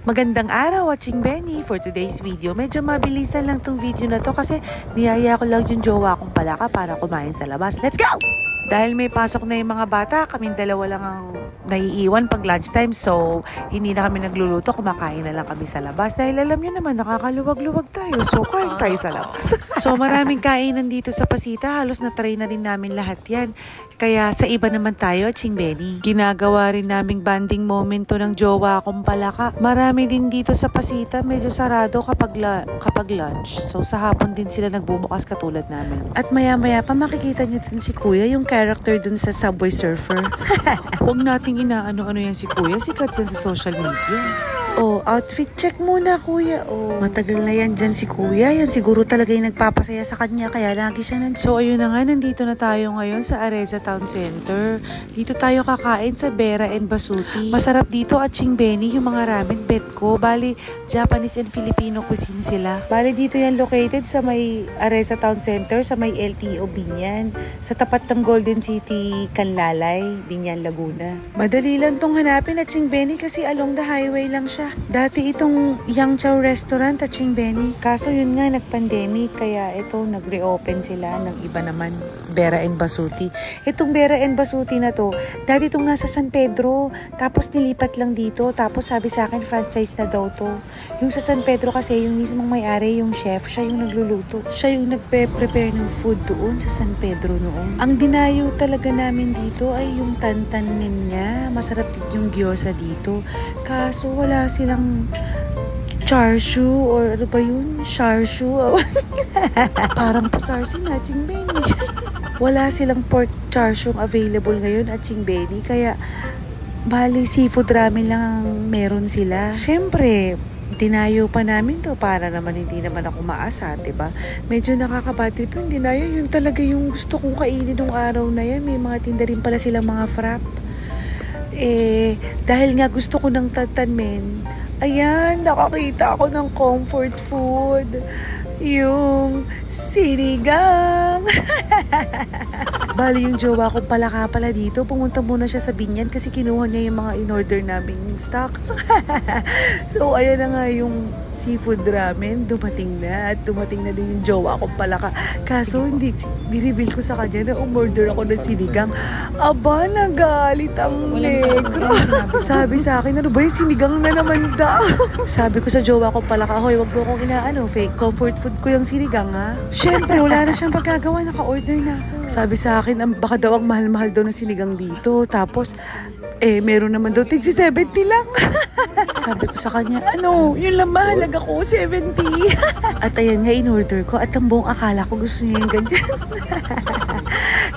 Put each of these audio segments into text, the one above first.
Magandang araw, Watching Benny. For today's video, medyo mabilisan lang tong video na to kasi niyaya ko lang yung jowa kong palaka para kumain sa labas. Let's go! Dahil may pasok na yung mga bata, kaming dalawa lang ang naiiwan pag lunchtime. So, hindi na kami nagluluto, kumakain na lang kami sa labas. Dahil alam nyo naman, nakakaluwag-luwag tayo. So, kain tayo sa labas. So, maraming kainan dito sa Pasita. Halos na-try na rin namin lahat yan. Kaya sa iba naman tayo, Ching Benny. Ginagawa rin naming banding moment to ng jowa kong palaka. Marami din dito sa Pasita, medyo sarado kapag lunch. So, sa hapon din sila nagbubukas katulad namin. At maya-maya pa makikita nyo din si Kuya, yung character dun sa Subway Surfer. Huwag nating inaano-ano yan si Kuya. Sikat yan sa social media. Oh, outfit check muna, Kuya. Oh, matagal na yan dyan si Kuya. Yan siguro talaga yung nagpapasaya sa kanya. Kaya lagi siya nandyan. So, ayun na nga. Nandito na tayo ngayon sa Areza Town Center. Dito tayo kakain sa Bera and Basuti. Masarap dito at Ching Benny yung mga ramen bet ko. Bali, Japanese and Filipino cuisine sila. Bali, dito yan located sa may Areza Town Center, sa may LTO Binyan. Sa tapat ng Golden City, Canlalay, Binyan, Laguna. Madali lang tong hanapin at Ching Benny kasi along the highway lang siya. Dati itong Yang Chow Restaurant at Ching Benny. Kaso yun nga, nag-pandemic. Kaya ito, nag-reopen sila ng iba naman. Bera and Basuti. Itong Bera and Basuti na to, dati itong nasa San Pedro. Tapos nilipat lang dito. Tapos sabi sa akin, franchise na daw to. Yung sa San Pedro kasi, yung mismong may-ari, yung chef, siya yung nagluluto. Siya yung nagpe-prepare ng food doon sa San Pedro noon. Ang dinayo talaga namin dito ay yung tantanin niya. Masarap din yung gyoza dito. Kaso wala silang charshu or ano ba yun? Charshu. Parang pasarsi na, Ching Benny. Wala silang pork charshu available ngayon at Ching Benny. Kaya, bali seafood ramen lang ang meron sila. Siyempre, dinayo pa namin to para naman hindi naman ako maasa, diba? Medyo nakakabatrip yung dinayo. Yun talaga yung gusto kong kainin nung araw na yan. May mga tinda rin pala silang mga frap. Dahil nga gusto ko ng tantanmen, ayan, nakakita ako ng comfort food. Yung sinigang. Bali yung jowa kong palaka pala dito. Pumunta muna siya sa Binyan kasi kinuha niya yung mga in-order naming stocks. So, ayan na nga yung seafood ramen. Dumating na. At dumating na din yung jowa kong palaka. Kaso, hindi reveal ko sa kanya na umorder ako ng sinigang. Aba, nagalit ang negro. Sabi sa akin, ano ba yung sinigang na naman daw? Sabi ko sa jowa kong palaka, hoy, wag mo akong inaano, fake comfort food ko yung sinigang, ha? Siyempre, wala na siyang pagkagawa. Naka-order na ako. Sabi sa akin, baka daw ang mahal-mahal daw na sinigang dito. Tapos, meron naman daw tig si 70 lang. Sabi ko sa kanya, ano, yun lang mahalaga ko, 70. At ayan nga, in-order ko. At ang buong akala ko gusto niya yung ganyan.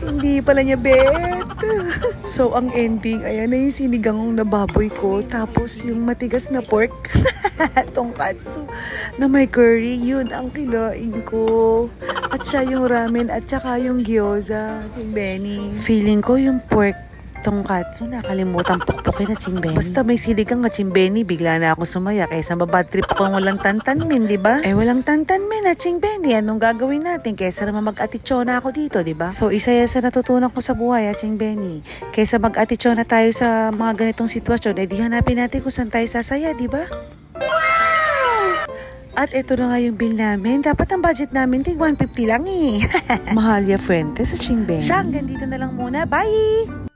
Hindi pala niya bet. So, ang ending, ayan na yung sinigang na baboy ko. Tapos, yung matigas na pork, tongkatsu, na may curry, yun ang kinain ko. At siya yung ramen at saka yung gyoza, Ching Benny. Feeling ko yung pork tongkatsu, nakalimutan pukpukin na Ching Benny. Basta may sinigang na Ching Benny, bigla na ako sumaya. Kaysa mabad trip ko walang tantanmen, diba? Walang tantanmen na Ching Benny. Anong gagawin natin? Kaysa naman mag-atichona ako dito, diba? So, isa yan sa natutunan ko sa buhay, Ching Benny. Kaysa mag-atichona tayo sa mga ganitong sitwasyon, di hanapin natin kung saan tayo sasaya, diba? At ito na nga yung bill namin. Dapat ang budget namin, tig 150 lang eh. Mahalia Fuentes sa Ching Benny. Siya, hanggang dito na lang muna. Bye!